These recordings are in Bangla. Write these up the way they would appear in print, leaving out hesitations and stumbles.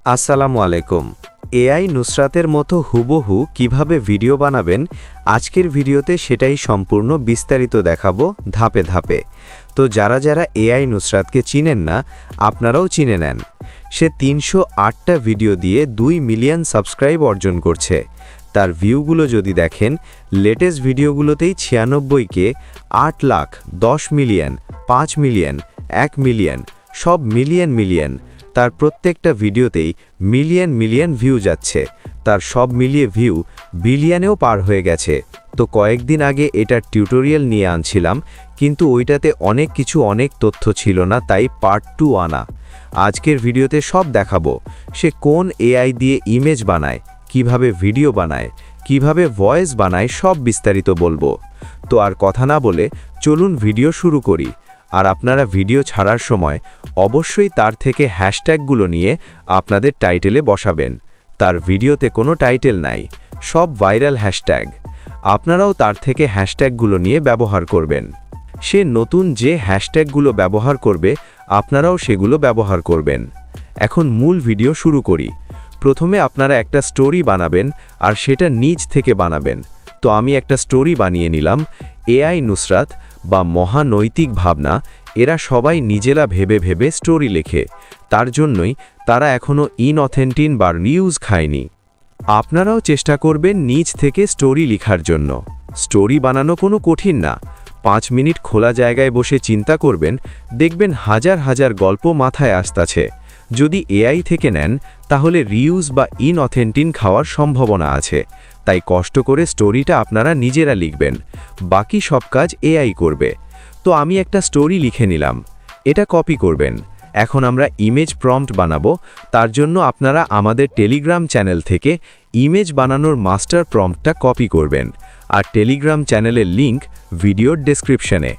আসসালামু আলাইকুম। এআই নুসরাতের মতো হুবহু কিভাবে ভিডিও বানাবেন, আজকের ভিডিওতে সেটাই সম্পূর্ণ বিস্তারিত দেখাবো ধাপে ধাপে। তো যারা এআই নুসরাতকে চিনেন না, আপনারাও চিনে নেন। সে ৩০৮টা ভিডিও দিয়ে ২ মিলিয়ন সাবস্ক্রাইব অর্জন করছে। তার ভিউগুলো যদি দেখেন, লেটেস্ট ভিডিওগুলোতেই ৯৬কে ৮ লাখ, ১০ মিলিয়ন, ৫ মিলিয়ন, ১ মিলিয়ন, সব মিলিয়ন। তার প্রত্যেকটা ভিডিওতেই মিলিয়ন ভিউ যাচ্ছে। তার সব মিলিয়ে ভিউ বিলিয়নেও পার হয়ে গেছে। তো কয়েকদিন আগে এটার টিউটোরিয়াল নিয়ে আনছিলাম, কিন্তু ওইটাতে অনেক তথ্য ছিল না, তাই পার্ট 2 আনা। আজকের ভিডিওতে সব দেখাবো। সে কোন এআই দিয়ে ইমেজ বানায়, কিভাবে ভিডিও বানায়, কিভাবে ভয়েস বানায়, সব বিস্তারিত বলবো। তো আর কথা না বলে চলুন ভিডিও শুরু করি। আর আপনারা ভিডিও ছাড়ার সময় অবশ্যই তার থেকে হ্যাশট্যাগুলো নিয়ে আপনাদের টাইটেলে বসাবেন। তার ভিডিওতে কোনো টাইটেল নাই, সব ভাইরাল হ্যাশট্যাগ। আপনারাও তার থেকে হ্যাশট্যাগুলো নিয়ে ব্যবহার করবেন। সে নতুন যে হ্যাশট্যাগুলো ব্যবহার করবে, আপনারাও সেগুলো ব্যবহার করবেন। এখন মূল ভিডিও শুরু করি। প্রথমে আপনারা একটা স্টোরি বানাবেন, আর সেটা নিজ থেকে বানাবেন। তো আমি একটা স্টোরি বানিয়ে নিলাম। এআই নুসরাত বা মহানৈতিক ভাবনা, এরা সবাই নিজেরা ভেবে স্টোরি লেখে। তার জন্যই তারা এখনও ইনঅথেন্টিক বা রিউজ খায়নি। আপনারাও চেষ্টা করবেন নিজ থেকে স্টোরি লেখার জন্য। স্টোরি বানানো কোনো কঠিন না। 5 মিনিট খোলা জায়গায় বসে চিন্তা করবেন, দেখবেন হাজার গল্প মাথায় আসতেছে। যদি এআই থেকে নেন, তাহলে রিউজ বা ইনঅথেন্টিক খাওয়ার সম্ভাবনা আছে। তাই কষ্ট করে স্টোরিটা আপনারা নিজেরা লিখবেন, বাকি সব কাজ এআই করবে। তো আমি একটা স্টোরি লিখে নিলাম, এটা কপি করবেন। এখন আমরা ইমেজ প্রম্পট বানাবো। তার জন্য আপনারা আমাদের টেলিগ্রাম চ্যানেল থেকে ইমেজ বানানোর মাস্টার প্রম্পটটা কপি করবেন। আর টেলিগ্রাম চ্যানেলের লিংক ভিডিওর ডেসক্রিপশনে।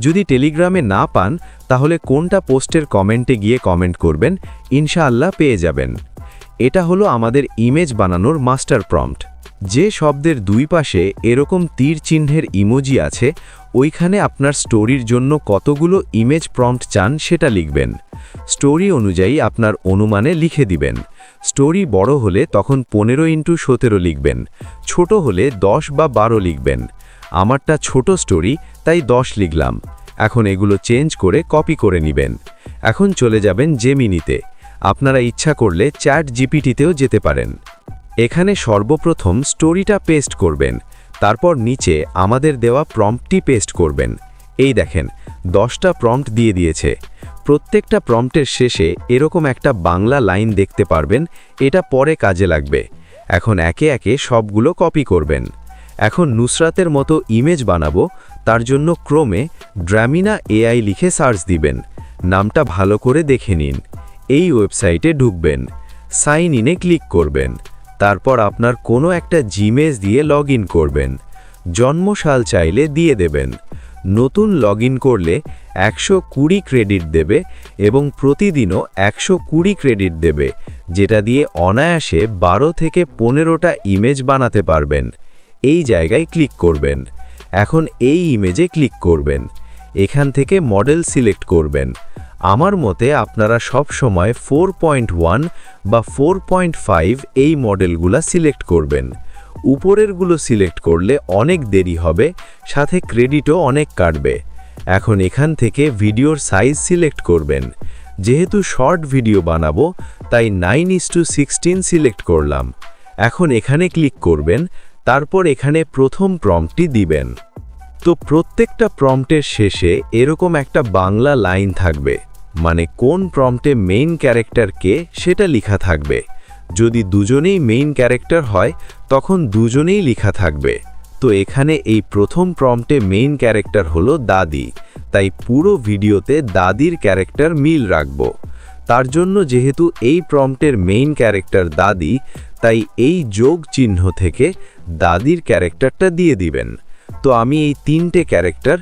যদি টেলিগ্রামে না পান, তাহলে কোনটা পোস্টের কমেন্টে গিয়ে কমেন্ট করবেন, ইনশাআল্লাহ পেয়ে যাবেন। এটা হলো আমাদের ইমেজ বানানোর মাস্টার প্রম্পট। যে শব্দের দুই পাশে এরকম তীর চিহ্নের ইমোজি আছে, ওইখানে আপনার স্টোরির জন্য কতগুলো ইমেজ প্রম্পট চান সেটা লিখবেন। স্টোরি অনুযায়ী আপনার অনুমানে লিখে দিবেন। স্টোরি বড় হলে তখন 15x17 লিখবেন, ছোট হলে 10 বা 12 লিখবেন। আমারটা ছোট স্টোরি, তাই 10 লিখলাম। এখন এগুলো চেঞ্জ করে কপি করে নেবেন। এখন চলে যাবেন জেমিনিতে। আপনারা ইচ্ছা করলে চ্যাট জিপিটিতেও যেতে পারেন। এখানে সর্বপ্রথম স্টোরিটা পেস্ট করবেন, তারপর নিচে আমাদের দেওয়া প্রম্পটটি পেস্ট করবেন। এই দেখেন, 10টা প্রম্পট দিয়ে দিয়েছে। প্রত্যেকটা প্রম্পটের শেষে এরকম একটা বাংলা লাইন দেখতে পারবেন, এটা পরে কাজে লাগবে। এখন একে একে সবগুলো কপি করবেন। এখন নুসরাতের মতো ইমেজ বানাবো, তার জন্য ক্রোমে ড্রামিনা এআই লিখে সার্চ দিবেন। নামটা ভালো করে দেখে নিন। এই ওয়েবসাইটে ঢুকবেন, সাইন ইনে ক্লিক করবেন। তারপর আপনার কোনো একটা জিমেজ দিয়ে লগ ইন করবেন। জন্মসাল চাইলে দিয়ে দেবেন। নতুন লগ ইন করলে 120 ক্রেডিট দেবে এবং প্রতিদিনও 120 ক্রেডিট দেবে, যেটা দিয়ে অনায়াসে 12 থেকে 15টা ইমেজ বানাতে পারবেন। এই জায়গায় ক্লিক করবেন। এখন এই ইমেজে ক্লিক করবেন। এখান থেকে মডেল সিলেক্ট করবেন। আমার মতে আপনারা সব সময় 4.1 বা 4.5 এই মডেলগুলা সিলেক্ট করবেন। উপরেরগুলো সিলেক্ট করলে অনেক দেরি হবে, সাথে ক্রেডিটও অনেক কাটবে। এখন এখান থেকে ভিডিওর সাইজ সিলেক্ট করবেন। যেহেতু শর্ট ভিডিও বানাবো, তাই 9:16 সিলেক্ট করলাম। এখন এখানে ক্লিক করবেন, তারপর এখানে প্রথম প্রম্পটটি দিবেন। তো প্রত্যেকটা প্রম্পটের শেষে এরকম একটা বাংলা লাইন থাকবে, মানে কোন প্রম্পটে মেইন ক্যারেক্টার কে সেটা লেখা থাকবে। যদি দুজনেই মেইন ক্যারেক্টার হয়, তখন দুজনেই লেখা থাকবে। তো এখানে এই প্রথম প্রম্পটে মেইন ক্যারেক্টার হলো দাদি, তাই পুরো ভিডিওতে দাদির ক্যারেক্টার মিল রাখব। তার জন্য যেহেতু এই প্রম্পটের মেইন ক্যারেক্টার দাদি, তাই এই যোগ চিহ্ন থেকে দাদির ক্যারেক্টারটা দিয়ে দিবেন। তো আমি এই 3টে ক্যারেক্টার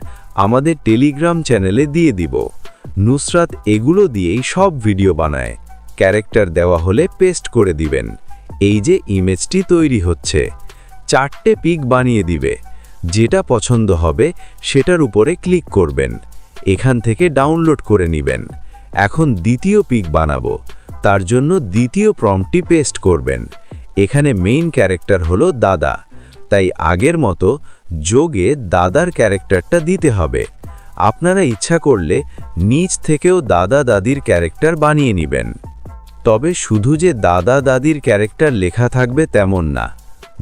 আমাদের টেলিগ্রাম চ্যানেলে দিয়ে দিব। নুসরাত এগুলো দিয়েই সব ভিডিও বানায়। ক্যারেক্টার দেওয়া হলে পেস্ট করে দিবেন। এই যে ইমেজটি তৈরি হচ্ছে, 4টে পিক বানিয়ে দিবে। যেটা পছন্দ হবে সেটার উপরে ক্লিক করবেন। এখান থেকে ডাউনলোড করে নেবেন। এখন দ্বিতীয় পিক বানাবো। তার জন্য দ্বিতীয় প্রম্পটটি পেস্ট করবেন। এখানে মেইন ক্যারেক্টার হলো দাদা, তাই আগের মতো যোগে দাদার ক্যারেক্টারটা দিতে হবে। আপনারা ইচ্ছা করলে নিচ থেকেও দাদা দাদির ক্যারেক্টার বানিয়ে নেবেন। তবে শুধু যে দাদা দাদির ক্যারেক্টার লেখা থাকবে তেমন না।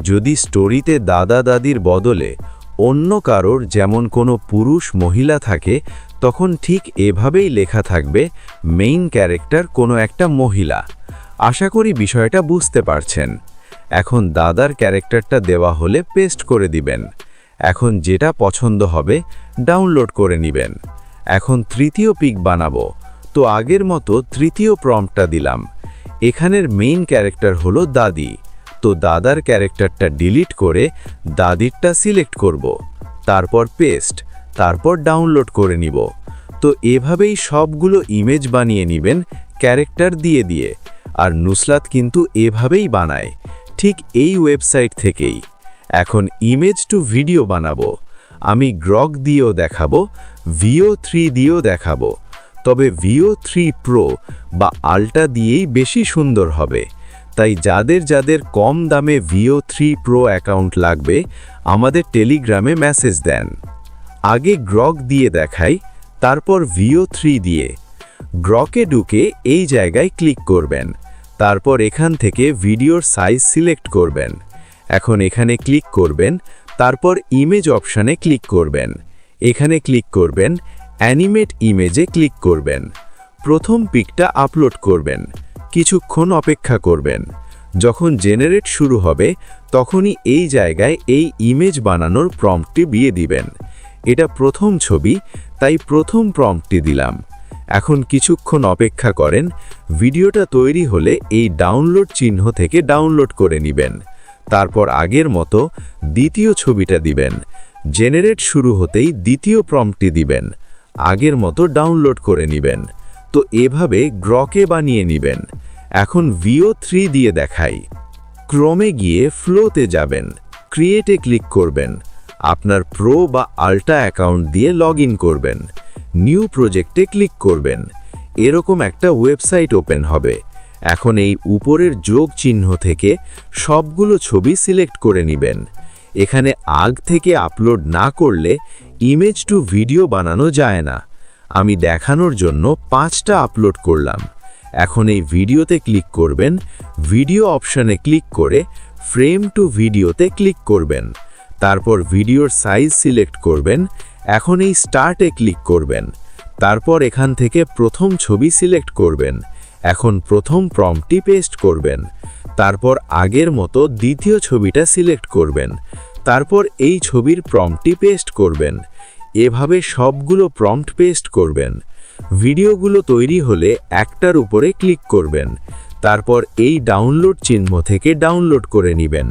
যদি স্টোরিতে দাদা দাদির বদলে অন্য কারোর, যেমন কোনো পুরুষ মহিলা থাকে, তখন ঠিক এভাবেই লেখা থাকবে মেইন ক্যারেক্টার কোনো একটা মহিলা। আশা করি বিষয়টা বুঝতে পারছেন। এখন দাদার ক্যারেক্টারটা দেওয়া হলে পেস্ট করে দিবেন। এখন যেটা পছন্দ হবে ডাউনলোড করে নেবেন। এখন তৃতীয় পিক বানাবো, তো আগের মতো তৃতীয় প্রম্পটটা দিলাম। এখানের মেইন ক্যারেক্টার হলো দাদি, তো দাদার ক্যারেক্টারটা ডিলিট করে দাদিরটা সিলেক্ট করব, তারপর পেস্ট, তারপর ডাউনলোড করে নিব। তো এভাবেই সবগুলো ইমেজ বানিয়ে নেবেন ক্যারেক্টার দিয়ে দিয়ে। আর নুসরাত কিন্তু এভাবেই বানায়, ঠিক এই ওয়েবসাইট থেকেই। এখন ইমেজ টু ভিডিও বানাবো। আমি গ্রক দিয়েও দেখাবো, VO3 দিয়েও দেখাবো। তবে VO3 Pro বা আল্ট্রা দিয়েই বেশি সুন্দর হবে। তাই যাদের যাদের কম দামে VO3 Pro অ্যাকাউন্ট লাগবে, আমাদের টেলিগ্রামে মেসেজ দেন। আগে গ্রক দিয়ে দেখাই, তারপর VO3 দিয়ে। গ্রকে ঢুকে এই জায়গায় ক্লিক করবেন। তারপর এখান থেকে ভিডিওর সাইজ সিলেক্ট করবেন। এখন এখানে ক্লিক করবেন, তারপর ইমেজ অপশানে ক্লিক করবেন। এখানে ক্লিক করবেন, অ্যানিমেট ইমেজে ক্লিক করবেন। প্রথম পিকটা আপলোড করবেন। কিছুক্ষণ অপেক্ষা করবেন। যখন জেনারেট শুরু হবে, তখনই এই জায়গায় এই ইমেজ বানানোর প্রম্পটটি দিয়ে দিবেন। এটা প্রথম ছবি, তাই প্রথম প্রম্পটটি দিলাম। এখন কিছুক্ষণ অপেক্ষা করেন। ভিডিওটা তৈরি হলে এই ডাউনলোড চিহ্ন থেকে ডাউনলোড করে নেবেন। তারপর আগের মতো দ্বিতীয় ছবিটা দিবেন। জেনারেট শুরু হতেই দ্বিতীয় প্রম্পটটি দিবেন। আগের মতো ডাউনলোড করে নেবেন। তো এভাবে গ্রকে বানিয়ে নেবেন। এখন VO3 দিয়ে দেখাই। ক্রমে গিয়ে ফ্লোতে যাবেন, ক্রিয়েটে ক্লিক করবেন। আপনার প্রো বা আল্ট্রা অ্যাকাউন্ট দিয়ে লগ ইন করবেন। নিউ প্রজেক্টে ক্লিক করবেন। এরকম একটা ওয়েবসাইট ওপেন হবে। এখন এই উপরের যোগ চিহ্ন থেকে সবগুলো ছবি সিলেক্ট করে নেবেন। এখানে আগ থেকে আপলোড না করলে ইমেজ টু ভিডিও বানানো যায় না। আমি দেখানোর জন্য 5টা আপলোড করলাম। এখন এই ভিডিওতে ক্লিক করবেন। ভিডিও অপশানে ক্লিক করে ফ্রেম টু ভিডিওতে ক্লিক করবেন। তারপর ভিডিওর সাইজ সিলেক্ট করবেন। এখন এই স্টার্টে ক্লিক করবেন। তারপর এখান থেকে প্রথম ছবি সিলেক্ট করবেন। এখন প্রথম প্রম্পটটি পেস্ট করবেন। তারপর আগের মতো দ্বিতীয় ছবিটা সিলেক্ট করবেন। তারপর এই ছবির প্রম্পটটি পেস্ট করবেন। এভাবে সবগুলো প্রম্পট পেস্ট করবেন। ভিডিওগুলো তৈরি হলে একটার উপরে ক্লিক করবেন। তারপর এই ডাউনলোড চিহ্ন থেকে ডাউনলোড করে নেবেন।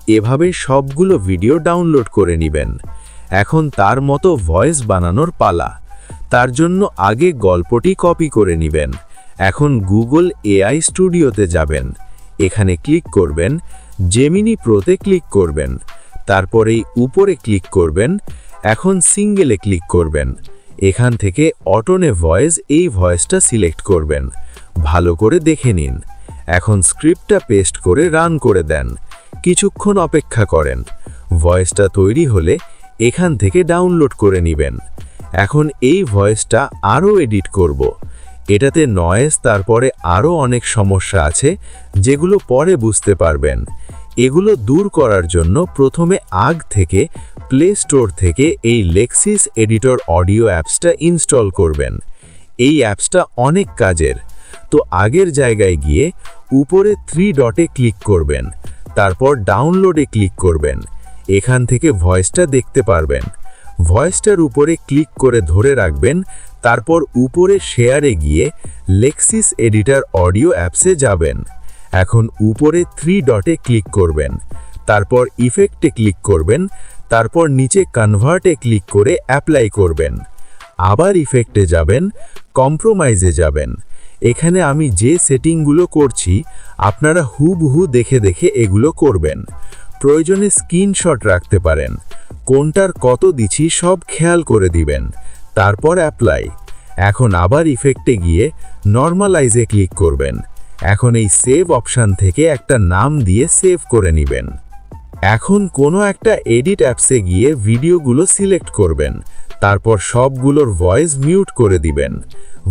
এভাবে সবগুলো ভিডিও ডাউনলোড করে নেবেন। এখন তার মতো ভয়েস বানানোর পালা। তার জন্য আগে গল্পটি কপি করে নেবেন। এখন গুগল AI স্টুডিওতে যাবেন। এখানে ক্লিক করবেন, জেমিনি প্রোতে ক্লিক করবেন। তারপর এই উপরে ক্লিক করবেন। এখন সিঙ্গেলে ক্লিক করবেন। এখান থেকে অটোনে ভয়েস, এই ভয়েসটা সিলেক্ট করবেন। ভালো করে দেখে নিন। এখন স্ক্রিপ্টটা পেস্ট করে রান করে দেন। কিছুক্ষণ অপেক্ষা করেন। ভয়েসটা তৈরি হলে এখান থেকে ডাউনলোড করে নেবেন। এখন এই ভয়েসটা আরও এডিট করব। এটাতে নয়েজ, তারপরে আরও অনেক সমস্যা আছে যেগুলো পরে বুঝতে পারবেন। এগুলো দূর করার জন্য প্রথমে আগ থেকে প্লে স্টোর থেকে এই লেক্সিস এডিটর অডিও অ্যাপসটা ইনস্টল করবেন। এই অ্যাপসটা অনেক কাজের। তো আগের জায়গায় গিয়ে উপরে 3 ডটে ক্লিক করবেন। তারপর ডাউনলোডে ক্লিক করবেন। এখান থেকে ভয়েসটা দেখতে পারবেন। ভয়েসটার উপরে ক্লিক করে ধরে রাখবেন। তারপর উপরে শেয়ারে গিয়ে লেক্সিস এডিটর অডিও অ্যাপসে যাবেন। এখন উপরে 3 ডটে ক্লিক করবেন। তারপর ইফেক্টে ক্লিক করবেন। তারপর নিচে কনভার্টে ক্লিক করে অ্যাপ্লাই করবেন। আবার ইফেক্টে যাবেন, কম্প্রোমাইজে যাবেন। এখানে আমি যে সেটিংগুলো করছি আপনারা হুবহু দেখে দেখে এগুলো করবেন। প্রয়োজনে স্ক্রিনশট রাখতে পারেন। কোনটার কত দিচ্ছি সব খেয়াল করে দিবেন। তারপর অ্যাপ্লাই। এখন আবার ইফেক্টে গিয়ে নরমালাইজে ক্লিক করবেন। এখন এই সেভ অপশান থেকে একটা নাম দিয়ে সেভ করে নেবেন। এখন কোনো একটা এডিট অ্যাপসে গিয়ে ভিডিওগুলো সিলেক্ট করবেন, তারপর সবগুলোর ভয়েস মিউট করে দিবেন।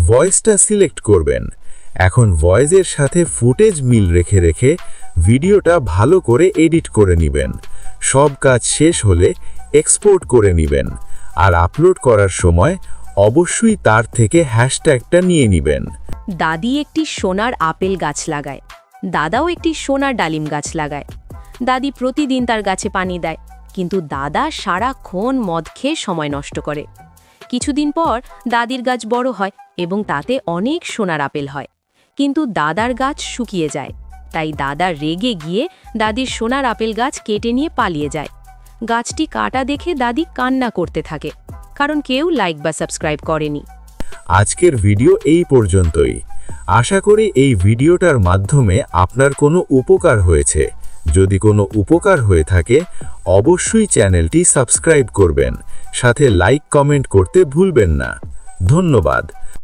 ভয়েসটা সিলেক্ট করবেন। এখন ভয়েসের সাথে ফুটেজ মিল রেখে রেখে ভিডিওটা ভালো করে এডিট করে নেবেন। সব কাজ শেষ হলে এক্সপোর্ট করে নেবেন, আর আপলোড করার সময় অবশ্যই তার থেকে হ্যাশট্যাগটা নিয়ে নেবেন। দাদি একটি সোনার আপেল গাছ লাগায়, দাদাও একটি সোনার ডালিম গাছ লাগায়। দাদি প্রতিদিন তার গাছে পানি দেয়, কিন্তু দাদা সারাক্ষণ মদ খেয়ে সময় নষ্ট করে। কিছুদিন পর দাদির গাছ বড় হয় এবং তাতে অনেক সোনার আপেল হয়, কিন্তু দাদার গাছ শুকিয়ে যায়। তাই দাদা রেগে গিয়ে দাদির সোনার আপেল গাছ কেটে নিয়ে পালিয়ে যায়। গাছটি কাটা দেখে দাদি কান্না করতে থাকে, কারণ কেউ লাইক বা সাবস্ক্রাইব করেনি। আজকের ভিডিও এই পর্যন্তই। আশা করি এই ভিডিওটার মাধ্যমে আপনার কোনো উপকার হয়েছে। যদি কোনো উপকার হয়ে থাকে অবশ্যই চ্যানেলটি সাবস্ক্রাইব করবেন, সাথে লাইক কমেন্ট করতে ভুলবেন না। ধন্যবাদ।